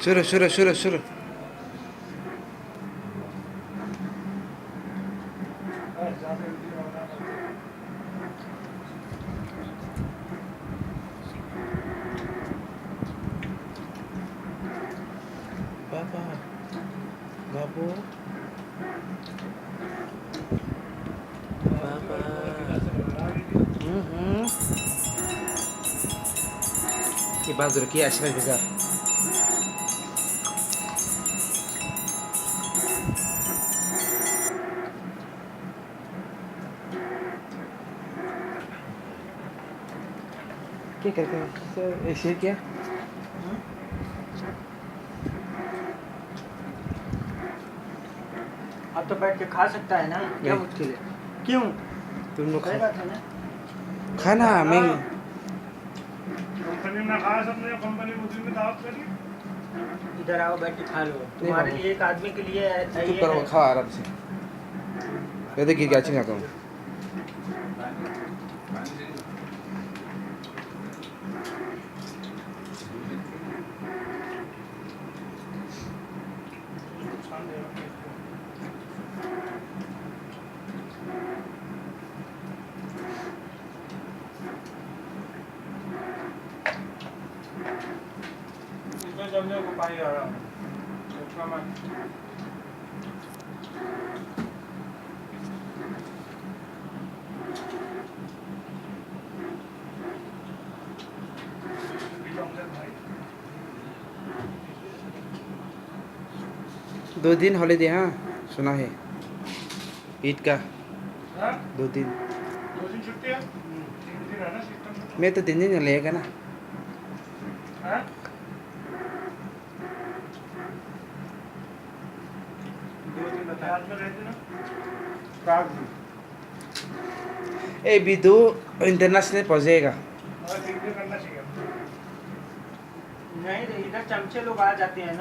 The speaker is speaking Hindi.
शुरू शुरू शुरू शुरू। बाबा बाबू बाबा ये बाजूला की अशी पाहिजे जा क्या करते हैं सर ऐसे क्या अब तो बैठ के खा सकता है ना, क्या नहीं। मुश्किल है? क्यों? तुम लोग सही बात है ना। खाना मैं कंपनी में खाया सबने, कंपनी मुझे में दावत करी। इधर आओ, बैठ के खा लो। तुम्हारे लिए, एक आदमी के लिए चुप ये करो है। खा आराम से ये देखिए क्या चिंगा करूँ इसमें जमने को पानी आ रहा है, उसका मत। दो दिन हॉलीडे हाँ सुना है ईद का हाँ? 2 दिन 2 दिन छुट्टी है, 3 दिन है ना सिस्टम में। मैं तो 3 दिन लेगा ना हाँ? आज में रहते ना प्राग में। ए बिदु इंटरनेशनल पहुंचेगा और 3 दिन करना चाहिए। नहीं, इधर चमचे लोग आ जाते हैं ना।